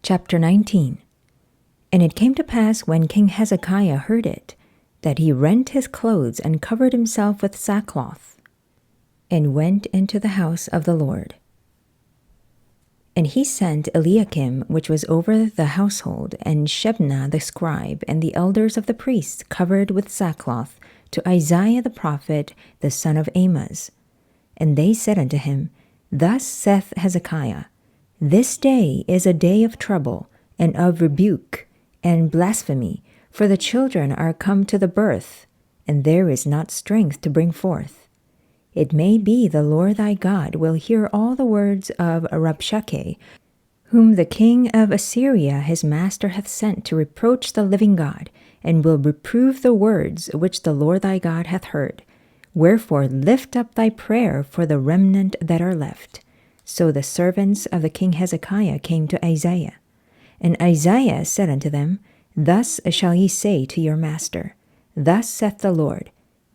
Chapter 19. And it came to pass when King Hezekiah heard it, that he rent his clothes and covered himself with sackcloth, and went into the house of the Lord. And he sent Eliakim, which was over the household, and Shebna the scribe, and the elders of the priests, covered with sackcloth, to Isaiah the prophet, the son of Amoz. And they said unto him, Thus saith Hezekiah, This day is a day of trouble, and of rebuke, and blasphemy, for the children are come to the birth, and there is not strength to bring forth. It may be the Lord thy God will hear all the words of Rabshakeh, whom the king of Assyria his master hath sent to reproach the living God, and will reprove the words which the Lord thy God hath heard. Wherefore lift up thy prayer for the remnant that are left. So the servants of the king Hezekiah came to Isaiah. And Isaiah said unto them, Thus shall ye say to your master, Thus saith the Lord,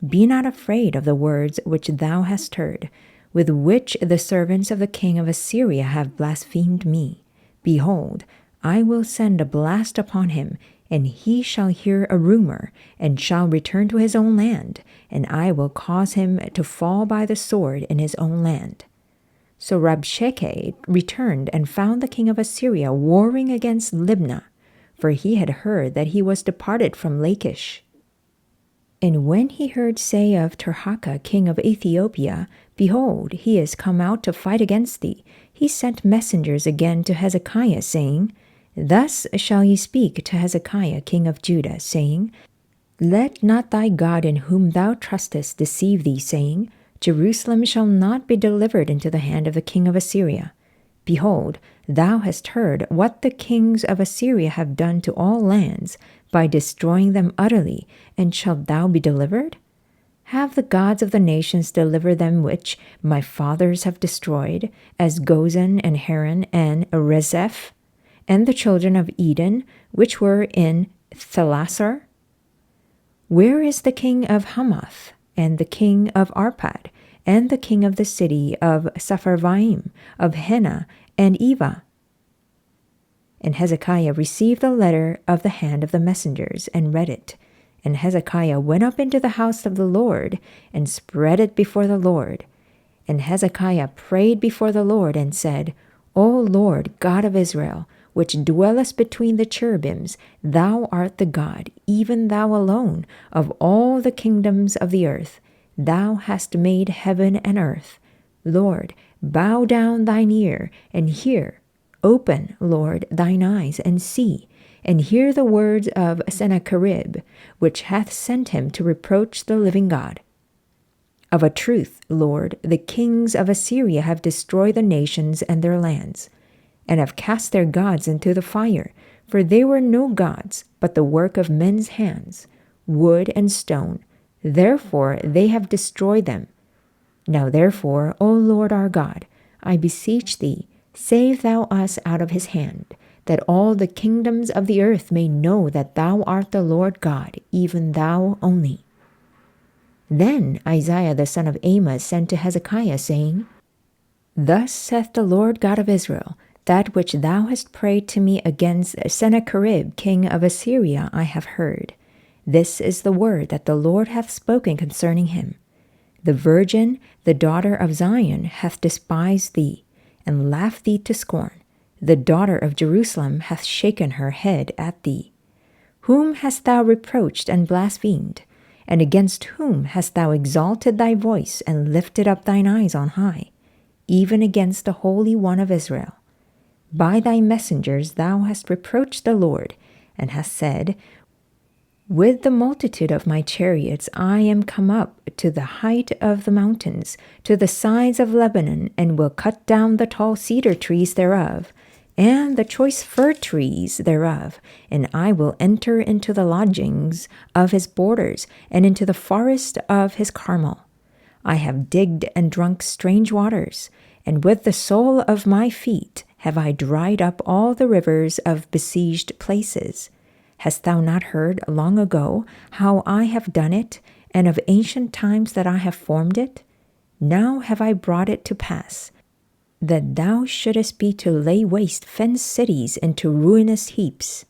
Be not afraid of the words which thou hast heard, with which the servants of the king of Assyria have blasphemed me. Behold, I will send a blast upon him, and he shall hear a rumor, and shall return to his own land, and I will cause him to fall by the sword in his own land. So Rabshakeh returned and found the king of Assyria warring against Libnah, for he had heard that he was departed from Lachish. And when he heard say of Tirhakah king of Ethiopia, Behold, he is come out to fight against thee, he sent messengers again to Hezekiah, saying, Thus shall ye speak to Hezekiah king of Judah, saying, Let not thy God in whom thou trustest deceive thee, saying, Jerusalem shall not be delivered into the hand of the king of Assyria. Behold, thou hast heard what the kings of Assyria have done to all lands, by destroying them utterly, and shalt thou be delivered? Have the gods of the nations delivered them which my fathers have destroyed, as Gozan and Haran and Rezeph, and the children of Eden, which were in Thalasar? Where is the king of Hamath, and the king of Arpad, and the king of the city of Sepharvaim, of Hena and Eva? And Hezekiah received the letter of the hand of the messengers, and read it. And Hezekiah went up into the house of the Lord, and spread it before the Lord. And Hezekiah prayed before the Lord, and said, O Lord, God of Israel, which dwellest between the cherubims, thou art the God, even thou alone, of all the kingdoms of the earth. Thou hast made heaven and earth. Lord, bow down thine ear, and hear. Open, Lord, thine eyes, and see, and hear the words of Sennacherib, which hath sent him to reproach the living God. Of a truth, Lord, the kings of Assyria have destroyed the nations and their lands, and have cast their gods into the fire, for they were no gods, but the work of men's hands, wood and stone. Therefore they have destroyed them. Now therefore, O Lord our God, I beseech thee, save thou us out of his hand, that all the kingdoms of the earth may know that thou art the Lord God, even thou only. Then Isaiah the son of Amoz sent to Hezekiah, saying, Thus saith the Lord God of Israel, That which thou hast prayed to me against Sennacherib king of Assyria I have heard. This is the word that the Lord hath spoken concerning him. The virgin, the daughter of Zion, hath despised thee, and laughed thee to scorn. The daughter of Jerusalem hath shaken her head at thee. Whom hast thou reproached and blasphemed? And against whom hast thou exalted thy voice and lifted up thine eyes on high? Even against the Holy One of Israel. By thy messengers thou hast reproached the Lord, and hast said, With the multitude of my chariots I am come up to the height of the mountains, to the sides of Lebanon, and will cut down the tall cedar trees thereof, and the choice fir trees thereof, and I will enter into the lodgings of his borders, and into the forest of his Carmel. I have digged and drunk strange waters, and with the sole of my feet have I dried up all the rivers of besieged places. Hast thou not heard long ago how I have done it, and of ancient times that I have formed it? Now have I brought it to pass. that thou shouldest be to lay waste fenced cities into ruinous heaps.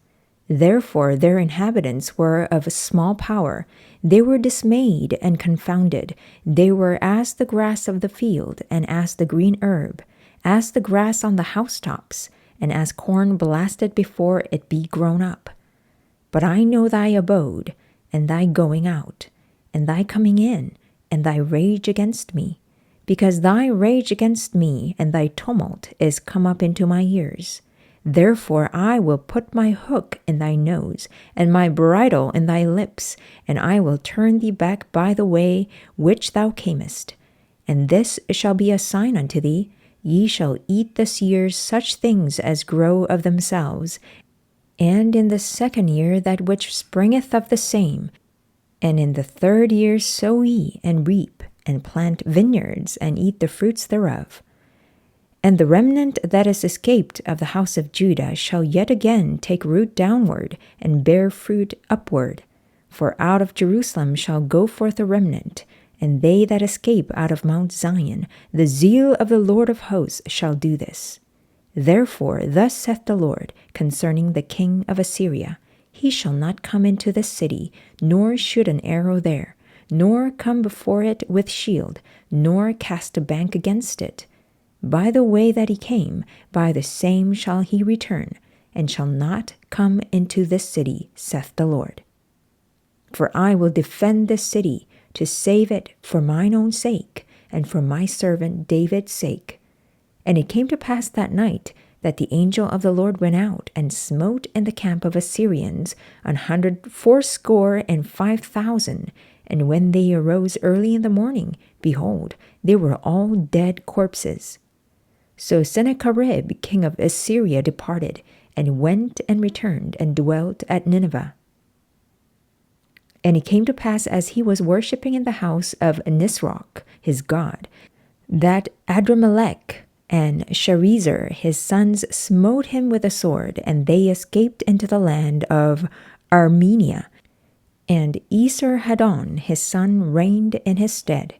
Therefore their inhabitants were of small power. They were dismayed and confounded. They were as the grass of the field, and as the green herb, as the grass on the housetops, and as corn blasted before it be grown up. But I know thy abode, and thy going out, and thy coming in, and thy rage against me, because thy rage against me and thy tumult is come up into my ears. Therefore I will put my hook in thy nose, and my bridle in thy lips, and I will turn thee back by the way which thou camest. And this shall be a sign unto thee: ye shall eat this year such things as grow of themselves, and in the second year that which springeth of the same, and in the third year sow ye, and reap, and plant vineyards, and eat the fruits thereof. And the remnant that is escaped of the house of Judah shall yet again take root downward, and bear fruit upward. For out of Jerusalem shall go forth a remnant, and they that escape out of Mount Zion. The zeal of the Lord of hosts shall do this. Therefore thus saith the Lord concerning the king of Assyria: he shall not come into this city, nor shoot an arrow there, nor come before it with shield, nor cast a bank against it. By the way that he came, by the same shall he return, and shall not come into this city, saith the Lord. For I will defend this city, to save it for mine own sake, and for my servant David's sake. And it came to pass that night, that the angel of the Lord went out, and smote in the camp of Assyrians 185,000. And when they arose early in the morning, behold, they were all dead corpses. So Sennacherib king of Assyria departed, and went and returned, and dwelt at Nineveh. And it came to pass, as he was worshipping in the house of Nisroch his god, that Adramelech and Sharezer his sons smote him with a sword, and they escaped into the land of Armenia. And Esarhaddon his son reigned in his stead.